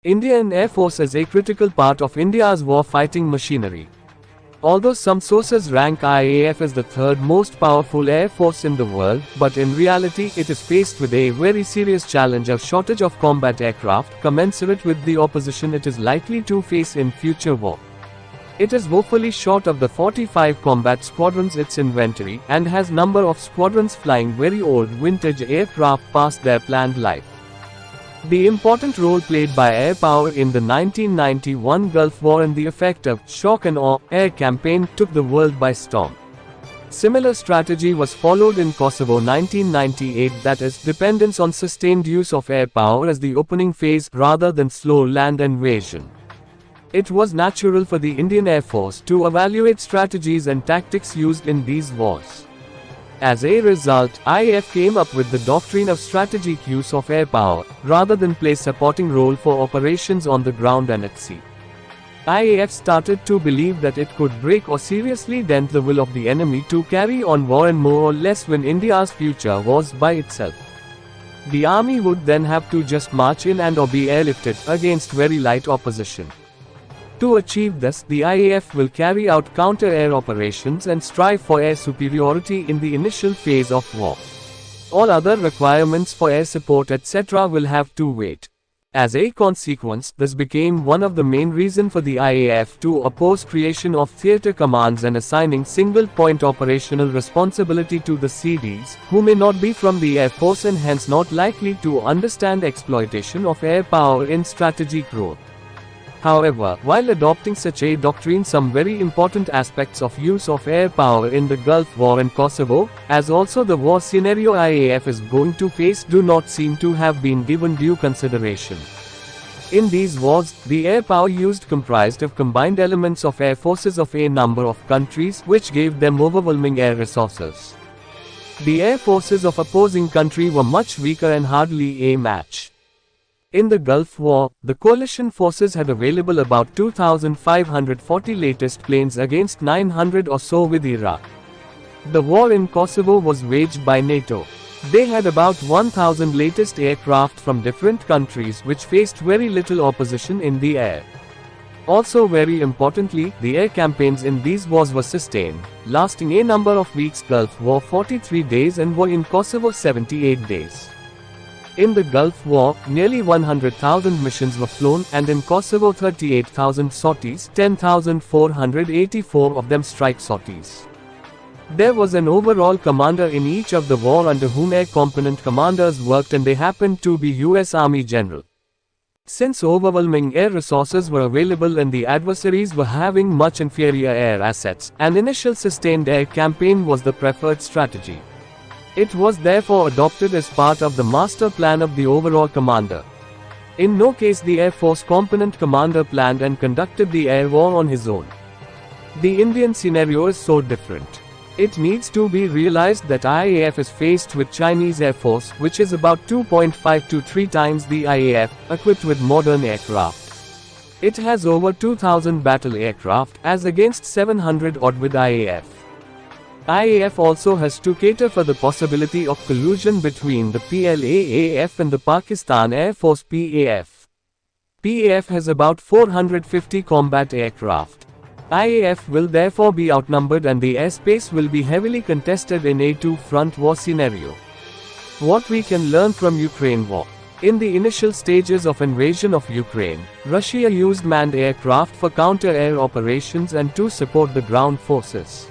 Indian Air Force is a critical part of India's war-fighting machinery. Although some sources rank IAF as the third most powerful air force in the world, but in reality it is faced with a very serious challenge of shortage of combat aircraft commensurate with the opposition it is likely to face in future war. It is woefully short of the 45 combat squadrons its inventory and has number of squadrons flying very old vintage aircraft past their planned life. The important role played by air power in the 1991 Gulf War and the effective shock and awe air campaign took the world by storm. Similar strategy was followed in Kosovo 1998, that is, dependence on sustained use of air power as the opening phase rather than slow land invasion. It was natural for the Indian Air Force to evaluate strategies and tactics used in these wars. As a result, IAF came up with the doctrine of strategic use of air power, rather than play supporting role for operations on the ground and at sea. IAF started to believe that it could break or seriously dent the will of the enemy to carry on war and more or less win India's future wars by itself. The army would then have to just march in and or be airlifted against very light opposition. To achieve this, the IAF will carry out counter-air operations and strive for air superiority in the initial phase of war. All other requirements for air support etc. will have to wait. As a consequence, this became one of the main reasons for the IAF to oppose creation of theatre commands and assigning single-point operational responsibility to the CDs, who may not be from the Air Force and hence not likely to understand exploitation of air power in strategic growth. However, while adopting such a doctrine, some very important aspects of use of air power in the Gulf War and Kosovo, as also the war scenario IAF is going to face, do not seem to have been given due consideration. In these wars, the air power used comprised of combined elements of air forces of a number of countries, which gave them overwhelming air resources. The air forces of opposing country were much weaker and hardly a match. In the Gulf War, the coalition forces had available about 2,540 latest planes against 900 or so with Iraq. The war in Kosovo was waged by NATO. They had about 1,000 latest aircraft from different countries which faced very little opposition in the air. Also very importantly, the air campaigns in these wars were sustained, lasting a number of weeks. Gulf War 43 days and war in Kosovo 78 days. In the Gulf War, nearly 100,000 missions were flown, and in Kosovo 38,000 sorties, 10,484 of them strike sorties. There was an overall commander in each of the war under whom air component commanders worked, and they happened to be US Army General. Since overwhelming air resources were available and the adversaries were having much inferior air assets, an initial sustained air campaign was the preferred strategy. It was therefore adopted as part of the master plan of the overall commander. In no case the Air Force component commander planned and conducted the air war on his own. The Indian scenario is so different. It needs to be realized that IAF is faced with Chinese Air Force, which is about 2.5 to 3 times the IAF, equipped with modern aircraft. It has over 2,000 battle aircraft, as against 700 odd with IAF. IAF also has to cater for the possibility of collusion between the PLAAF and the Pakistan Air Force PAF. PAF has about 450 combat aircraft. IAF will therefore be outnumbered and the airspace will be heavily contested in a two-front war scenario. What we can learn from Ukraine war. In the initial stages of invasion of Ukraine, Russia used manned aircraft for counter-air operations and to support the ground forces.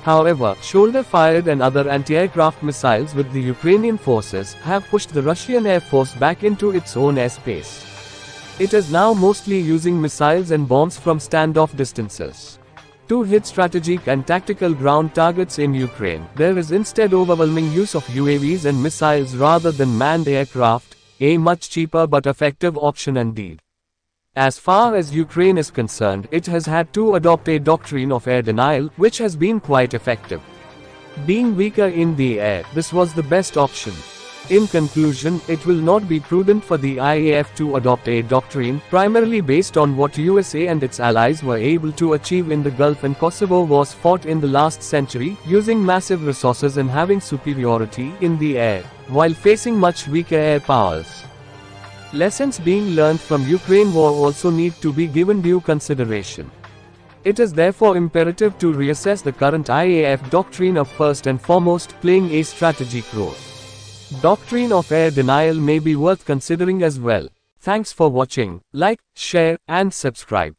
However, shoulder-fired and other anti-aircraft missiles with the Ukrainian forces have pushed the Russian Air Force back into its own airspace. It is now mostly using missiles and bombs from standoff distances. To hit strategic and tactical ground targets in Ukraine, there is instead overwhelming use of UAVs and missiles rather than manned aircraft, a much cheaper but effective option indeed. As far as Ukraine is concerned, it has had to adopt a doctrine of air denial, which has been quite effective. Being weaker in the air, this was the best option. In conclusion, it will not be prudent for the IAF to adopt a doctrine primarily based on what USA and its allies were able to achieve in the Gulf and Kosovo wars fought in the last century, using massive resources and having superiority in the air, while facing much weaker air powers. Lessons being learned from Ukraine war also need to be given due consideration. It is therefore imperative to reassess the current IAF doctrine of first and foremost playing a strategic role. Doctrine of air denial may be worth considering as well. Thanks for watching. Like, share, and subscribe.